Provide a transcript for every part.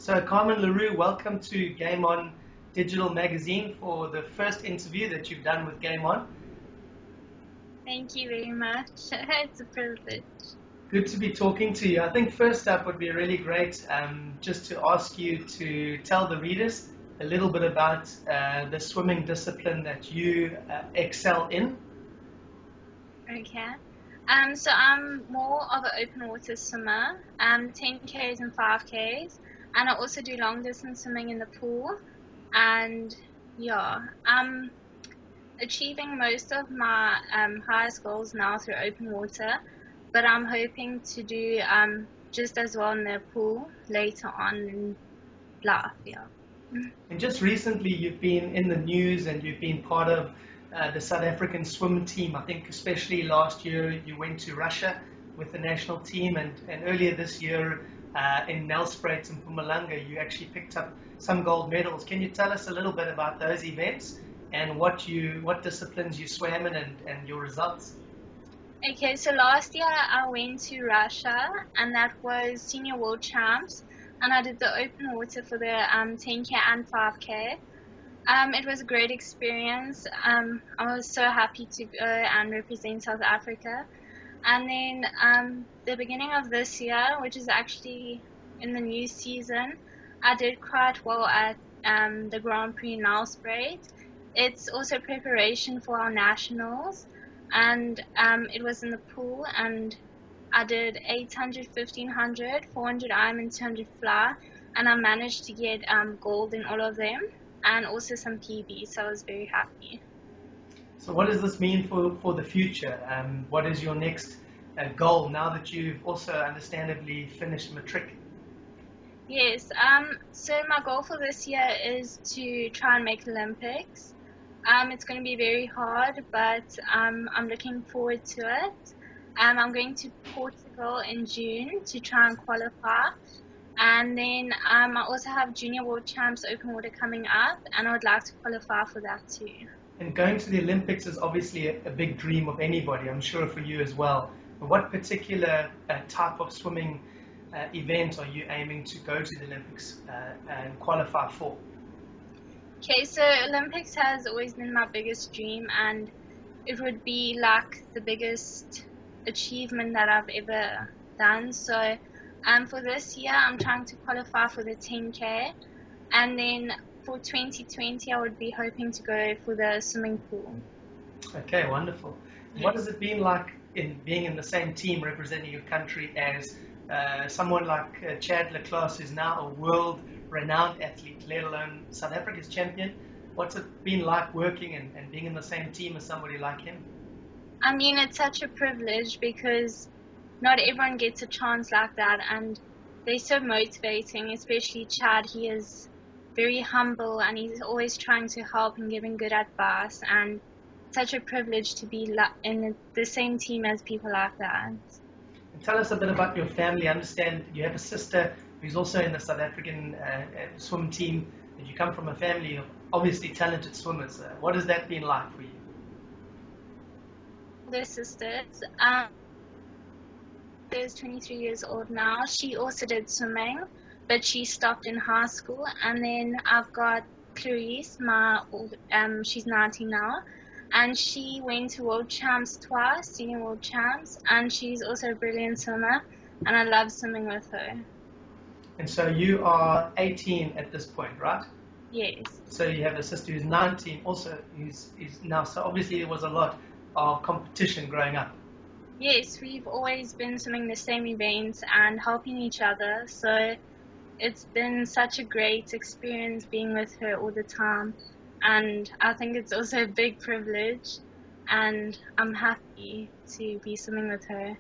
So, Carmen Le Roux, welcome to Game On Digital Magazine for the first interview that you've done with Game On. Thank you very much. It's a privilege. Good to be talking to you. I think first up would be really great just to ask you to tell the readers a little bit about the swimming discipline that you excel in. Okay. So I'm more of an open water swimmer, 10Ks and 5Ks, and I also do long distance swimming in the pool. And yeah, I'm achieving most of my highest goals now through open water, but I'm hoping to do just as well in the pool later on in life. Yeah. And just recently you've been in the news and you've been part of the South African swim team. I think especially last year you went to Russia with the national team, and earlier this year in Nelspruit and Mpumalanga you actually picked up some gold medals. Can you tell us a little bit about those events and what disciplines you swam in and your results? Okay, so last year I went to Russia, and that was Senior World Champs, and I did the open water for the 10K and 5K. It was a great experience. I was so happy to go and represent South Africa. And then the beginning of this year, which is actually in the new season, I did quite well at the Grand Prix Nelspruit. It's also preparation for our nationals, and it was in the pool, and I did 800, 1500, 400 IM and 200 fly, and I managed to get gold in all of them, and also some PB, so I was very happy. So what does this mean for the future? What is your next goal now that you've also understandably finished matric? Yes, so my goal for this year is to try and make Olympics. It's going to be very hard, but I'm looking forward to it. I'm going to Portugal in June to try and qualify. And then I also have Junior World Champs Open Water coming up, and I would like to qualify for that too. And going to the Olympics is obviously a big dream of anybody, I'm sure for you as well. But what particular type of swimming event are you aiming to go to the Olympics and qualify for? Okay, so Olympics has always been my biggest dream, and it would be like the biggest achievement that I've ever done. So for this year, I'm trying to qualify for the 10K, and then for 2020, I would be hoping to go for the swimming pool. Okay, wonderful. Yes. What has it been like in being in the same team representing your country as someone like Chad Leclerc, who's now a world-renowned athlete, let alone South Africa's champion? What's it been like working and being in the same team as somebody like him? I mean, it's such a privilege because not everyone gets a chance like that, and they're so motivating, especially Chad. He is very humble, and he's always trying to help and giving good advice, and such a privilege to be in the same team as people like that. And tell us a bit about your family. I understand you have a sister who's also in the South African swim team, and you come from a family of obviously talented swimmers. What has that been like for you? Older sisters, is 23 years old now. She also did swimming, but she stopped in high school. And then I've got Clarice, she's 19 now, and she went to World Champs twice, Senior World Champs, and she's also a brilliant swimmer, and I love swimming with her. And so you are 18 at this point, right? Yes. So you have a sister who's 19 also, who's now, so obviously there was a lot of competition growing up. Yes, we've always been swimming the same events and helping each other, so it's been such a great experience being with her all the time, and I think it's also a big privilege, and I'm happy to be swimming with her.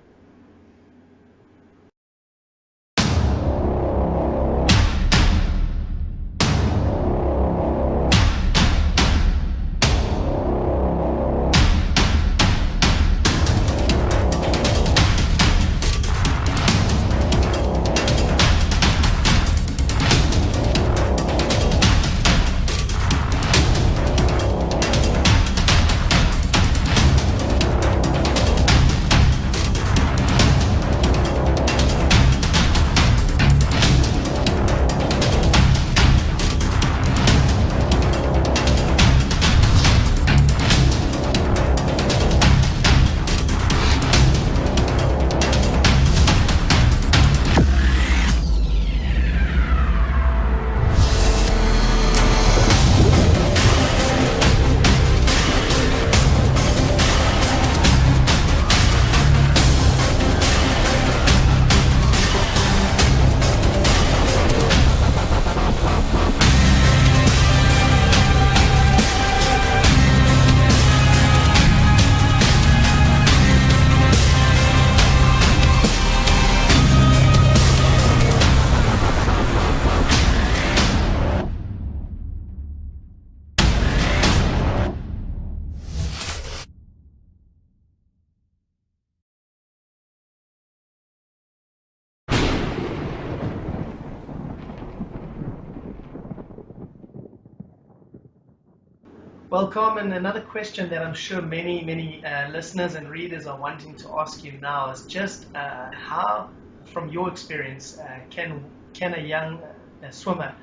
Well, Carmen, another question that I'm sure many listeners and readers are wanting to ask you now is just how, from your experience, can a young swimmer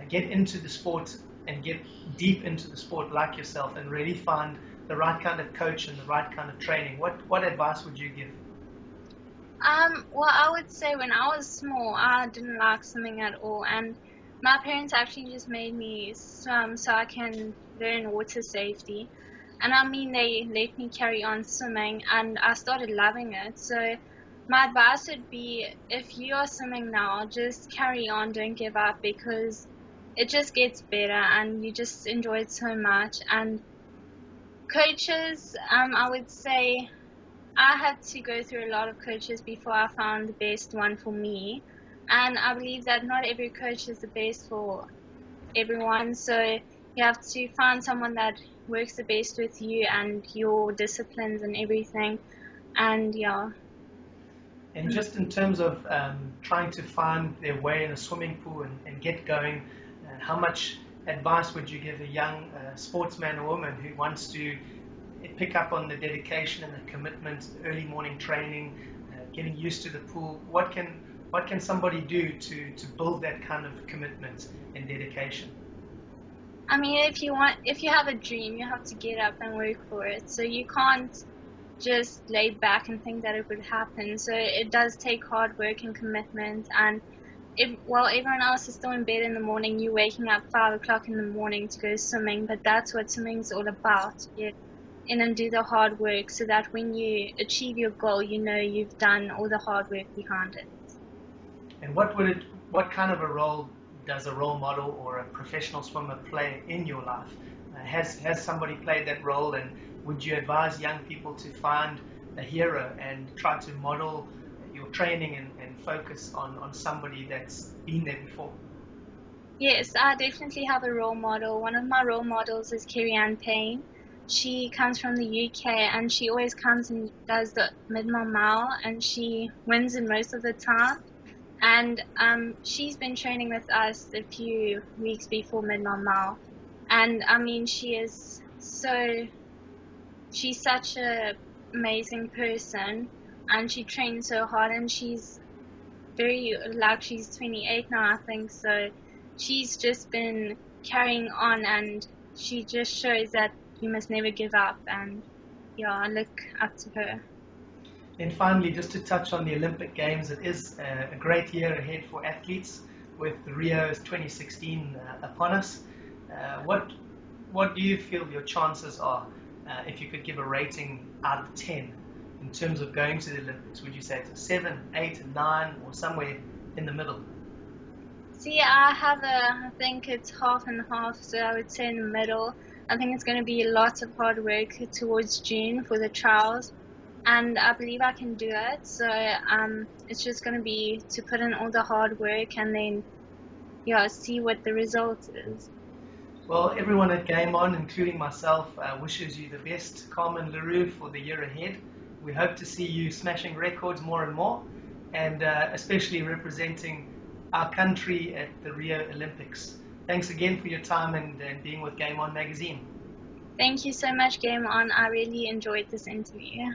get into the sport and get deep into the sport like yourself and really find the right kind of coach and the right kind of training? What advice would you give? Well, I would say when I was small, I didn't like swimming at all, and my parents actually just made me swim so I can learn water safety. And I mean, they let me carry on swimming, and I started loving it. So my advice would be, if you are swimming now, just carry on, don't give up, because it just gets better and you just enjoy it so much. And coaches, I would say I had to go through a lot of coaches before I found the best one for me. And I believe that not every coach is the best for everyone. So you have to find someone that works the best with you and your disciplines and everything. And yeah. And just in terms of trying to find their way in a swimming pool and get going, how much advice would you give a young sportsman or woman who wants to pick up on the dedication and the commitment, early morning training, getting used to the pool? What can somebody do to build that kind of commitment and dedication? I mean, if you have a dream, you have to get up and work for it. So you can't just lay back and think that it would happen. So it does take hard work and commitment. And while everyone else is still in bed in the morning, you're waking up 5 o'clock in the morning to go swimming. But that's what swimming is all about. Get in and do the hard work so that when you achieve your goal, you know you've done all the hard work behind it. And what kind of a role does a role model or a professional swimmer play in your life? Has somebody played that role, and would you advise young people to find a hero and try to model your training and focus on somebody that's been there before? Yes, I definitely have a role model. One of my role models is Kerry-Ann Payne. She comes from the UK, and she always comes and does the mid-mile mile, and she wins it most of the time. And she's been training with us a few weeks before mid-mile mile. And I mean, she's such a amazing person, and she trains so hard, and she's she's 28 now, I think. So she's just been carrying on, and she just shows that you must never give up. And yeah, I look up to her. And finally, just to touch on the Olympic Games, it is a great year ahead for athletes with Rio 2016 upon us. What do you feel your chances are, if you could give a rating out of 10 in terms of going to the Olympics? Would you say it's a 7, 8, 9, or somewhere in the middle? See, I think it's half and half, so I would say in the middle. I think it's going to be lots of hard work towards June for the trials, and I believe I can do it. So it's just going to be to put in all the hard work and then see what the result is. Well, everyone at Game On, including myself, wishes you the best, Carmen Le Roux, for the year ahead. We hope to see you smashing records more and more, and especially representing our country at the Rio Olympics. Thanks again for your time and being with Game On magazine. Thank you so much, Game On. I really enjoyed this interview.